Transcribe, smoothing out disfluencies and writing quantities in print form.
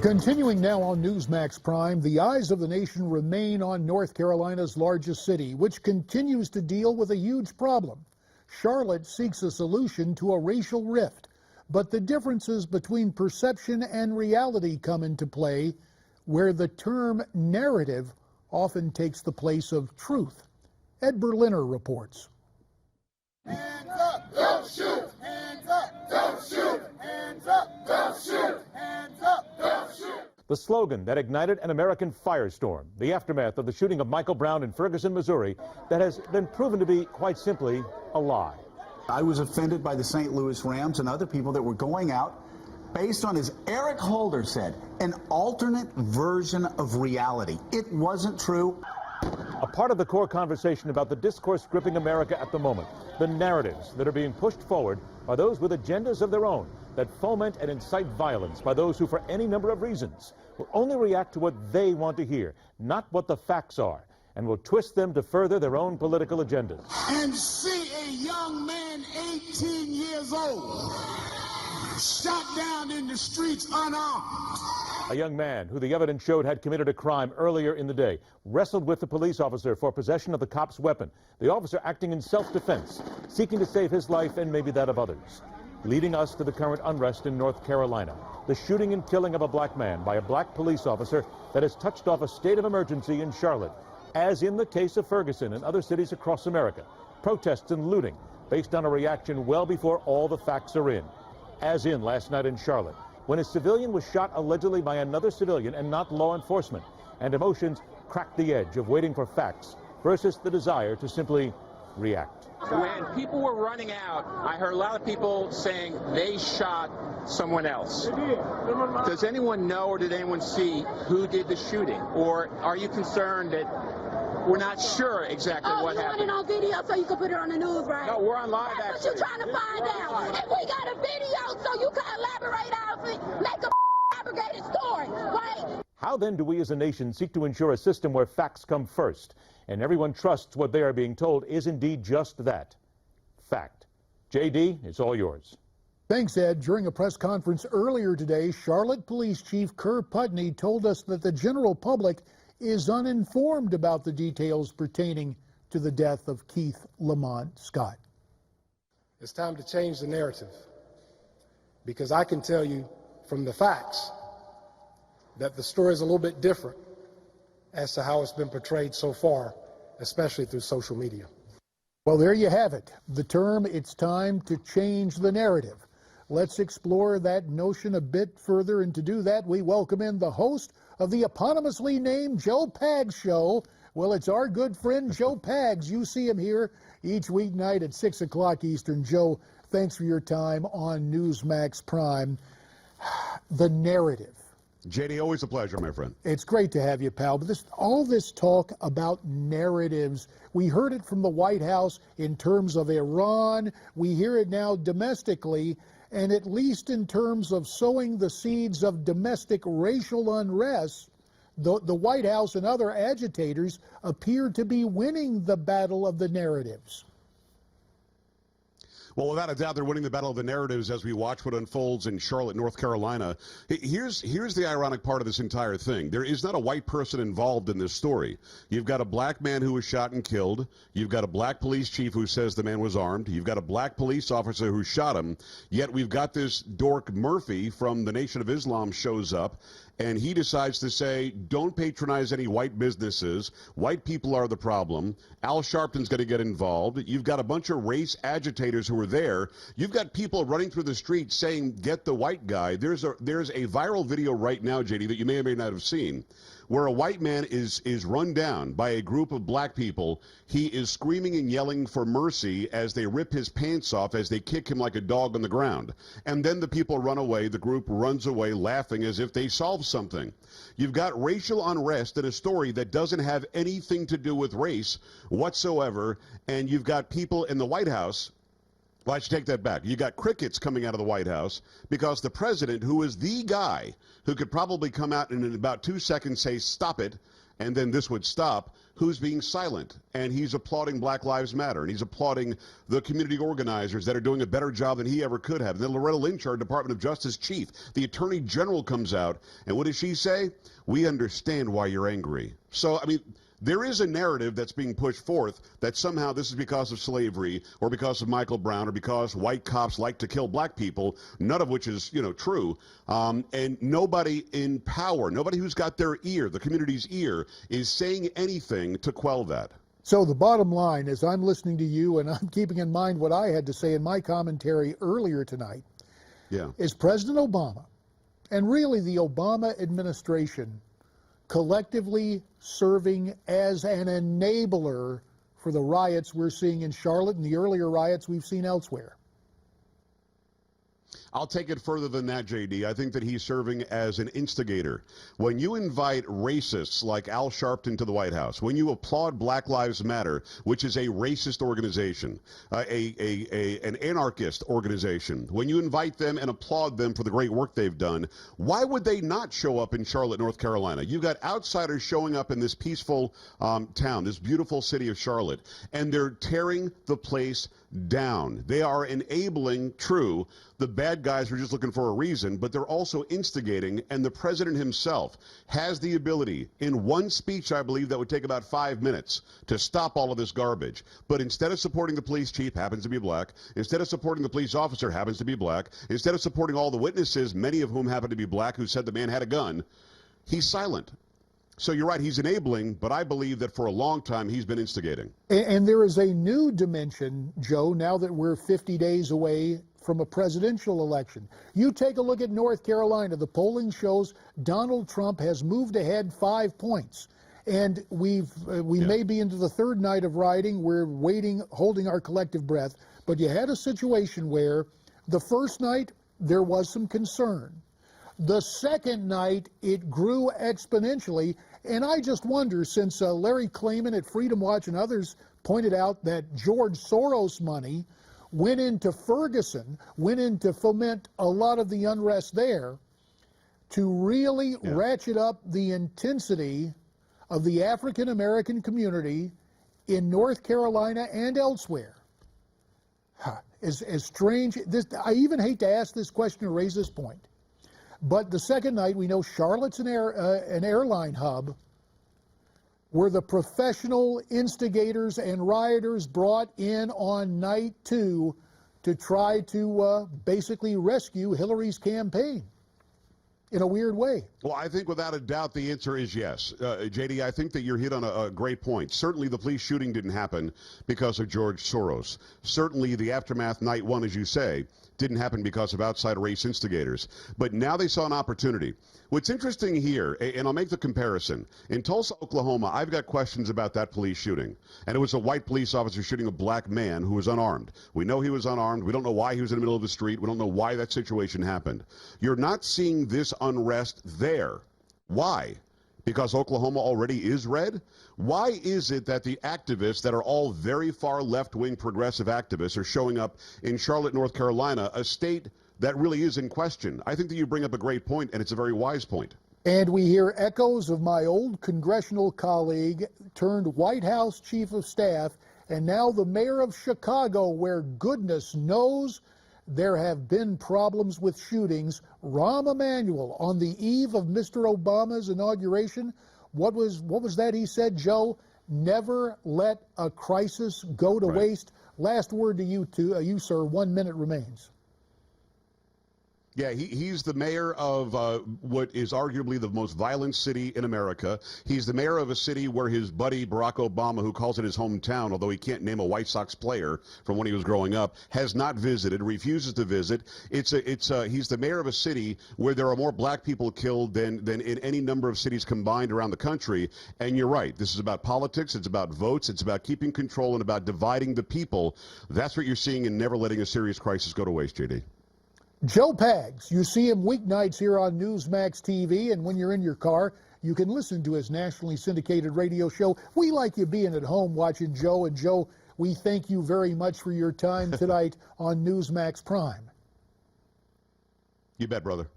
Continuing now on Newsmax Prime, the eyes of the nation remain on North Carolina's largest city, which continues to deal with a huge problem. Charlotte seeks a solution to a racial rift, but the differences between perception and reality come into play, where the term narrative often takes the place of truth. Ed Berliner reports. Hands up, don't shoot! Hands up, don't shoot! Hands up, don't shoot! Hands up, don't shoot! The slogan that ignited an American firestorm, the aftermath of the shooting of Michael Brown in Ferguson, Missouri, that has been proven to be, quite simply, a lie. I was offended by the St. Louis Rams and other people that were going out based on, as Eric Holder said, an alternate version of reality. It wasn't true. A part of the core conversation about the discourse gripping America at the moment, the narratives that are being pushed forward, are those with agendas of their own that foment and incite violence by those who, for any number of reasons, will only react to what they want to hear, not what the facts are, and will twist them to further their own political agendas. And see a young man, 18 years old, shot down in the streets unarmed. A young man who the evidence showed had committed a crime earlier in the day wrestled with the police officer for possession of the cop's weapon, the officer acting in self-defense, seeking to save his life and maybe that of others. Leading us to the current unrest in North Carolina, the shooting and killing of a black man by a black police officer that has touched off a state of emergency in Charlotte. As in the case of Ferguson and other cities across America, protests and looting based on a reaction well before all the facts are in. As in last night in Charlotte, when a civilian was shot allegedly by another civilian and not law enforcement, and emotions cracked the edge of waiting for facts versus the desire to simply react. When people were running out, I heard a lot of people saying they shot someone else. Does anyone know or did anyone see who did the shooting? Or are you concerned that we're not sure exactly what happened? You want it on video so you can put it on the news, right? No, we're on live, That's actually. what you're trying to find out. If we got a video so you can elaborate out it, make a fabricated story, right? How then do we as a nation seek to ensure a system where facts come first and everyone trusts what they are being told is indeed just that, fact? JD, it's all yours. Thanks, Ed. During a press conference earlier today, Charlotte Police Chief Kerr Putney told us that the general public is uninformed about the details pertaining to the death of Keith Lamont Scott. It's time to change the narrative, because I can tell you from the facts that the story is a little bit different as to how it's been portrayed so far, especially through social media. Well, there you have it. The term, it's time to change the narrative. Let's explore that notion a bit further, and to do that, we welcome in the host of the eponymously named Joe Pags Show. Well, it's our good friend Joe Pags. You see him here each weeknight at 6 o'clock Eastern. Joe, thanks for your time on Newsmax Prime. The narrative. JD, always a pleasure, my friend. It's great to have you, pal. But all this talk about narratives, we heard it from the White House in terms of Iran. We hear it now domestically, and at least in terms of sowing the seeds of domestic racial unrest, the White House and other agitators appear to be winning the battle of the narratives. Well, without a doubt, they're winning the battle of the narratives as we watch what unfolds in Charlotte, North Carolina. Here's the ironic part of this entire thing. There is not a white person involved in this story. You've got a black man who was shot and killed. You've got a black police chief who says the man was armed. You've got a black police officer who shot him. Yet we've got this dork Murphy from the Nation of Islam shows up, and he decides to say, don't patronize any white businesses. White people are the problem. Al Sharpton's going to get involved. You've got a bunch of race agitators who are there. You've got people running through the streets saying, get the white guy. There's a viral video right now, JD, that you may or may not have seen, where a white man is run down by a group of black people. He is screaming and yelling for mercy as they rip his pants off, as they kick him like a dog on the ground. And then the people run away. The group runs away laughing as if they solved something. You've got racial unrest in a story that doesn't have anything to do with race whatsoever. And you've got people in the White House. Well, I should take that back. You got crickets coming out of the White House because the president, who is the guy who could probably come out and in about 2 seconds say, stop it, and then this would stop, who's being silent. And he's applauding Black Lives Matter, and he's applauding the community organizers that are doing a better job than he ever could have. And then Loretta Lynch, our Department of Justice chief, the Attorney General, comes out, and what does she say? We understand why you're angry. So, I mean, there is a narrative that's being pushed forth that somehow this is because of slavery or because of Michael Brown or because white cops like to kill black people, none of which is, true. And nobody in power, nobody who's got their ear, the community's ear, is saying anything to quell that. So the bottom line is I'm listening to you and I'm keeping in mind what I had to say in my commentary earlier tonight. Yeah. Is President Obama and really the Obama administration collectively serving as an enabler for the riots we're seeing in Charlotte and the earlier riots we've seen elsewhere? I'll take it further than that, J.D. I think that he's serving as an instigator. When you invite racists like Al Sharpton to the White House, when you applaud Black Lives Matter, which is a racist organization, an anarchist organization, when you invite them and applaud them for the great work they've done, why would they not show up in Charlotte, North Carolina? You've got outsiders showing up in this peaceful town, this beautiful city of Charlotte, and they're tearing the place down. They are enabling, true, the bad guys are just looking for a reason, but they're also instigating, and the president himself has the ability, in one speech, I believe, that would take about 5 minutes, to stop all of this garbage. But instead of supporting the police chief, happens to be black, instead of supporting the police officer, happens to be black, instead of supporting all the witnesses, many of whom happen to be black, who said the man had a gun, he's silent. So you're right, he's enabling, but I believe that for a long time he's been instigating. And there is a new dimension, Joe, now that we're 50 days away from a presidential election. You take a look at North Carolina. The polling shows Donald Trump has moved ahead 5 points. And we may be into the third night of rioting. We're waiting, holding our collective breath. But you had a situation where the first night there was some concern. The second night, it grew exponentially, and I just wonder, since Larry Klayman at Freedom Watch and others pointed out that George Soros money went into Ferguson, went in to foment a lot of the unrest there, to really ratchet up the intensity of the African-American community in North Carolina and elsewhere. As strange, I even hate to ask this question or raise this point. But the second night, we know Charlotte's an airline hub were the professional instigators and rioters brought in on night 2 to try to basically rescue Hillary's campaign in a weird way. Well, I think without a doubt the answer is yes. J.D., I think that you're hit on a great point. Certainly the police shooting didn't happen because of George Soros. Certainly the aftermath, night 1, as you say, didn't happen because of outside race instigators. But now they saw an opportunity. What's interesting here, and I'll make the comparison, in Tulsa, Oklahoma, I've got questions about that police shooting. And it was a white police officer shooting a black man who was unarmed. We know he was unarmed. We don't know why he was in the middle of the street. We don't know why that situation happened. You're not seeing this unrest there. Why? Because Oklahoma already is red? Why is it that the activists that are all very far left-wing progressive activists are showing up in Charlotte, North Carolina, a state that really is in question? I think that you bring up a great point, and it's a very wise point. And we hear echoes of my old congressional colleague turned White House chief of staff, and now the mayor of Chicago, where goodness knows there have been problems with shootings. Rahm Emanuel, on the eve of Mr. Obama's inauguration, what was that he said, Joe? Never let a crisis go to waste. Last word to you, sir. 1 minute remains. Yeah, he's the mayor of what is arguably the most violent city in America. He's the mayor of a city where his buddy Barack Obama, who calls it his hometown, although he can't name a White Sox player from when he was growing up, has not visited, refuses to visit. He's the mayor of a city where there are more black people killed than in any number of cities combined around the country. And you're right, this is about politics, it's about votes, it's about keeping control and about dividing the people. That's what you're seeing in never letting a serious crisis go to waste, JD. Joe Pags, you see him weeknights here on Newsmax TV, and when you're in your car, you can listen to his nationally syndicated radio show. We like you being at home watching Joe, and Joe, we thank you very much for your time tonight on Newsmax Prime. You bet, brother.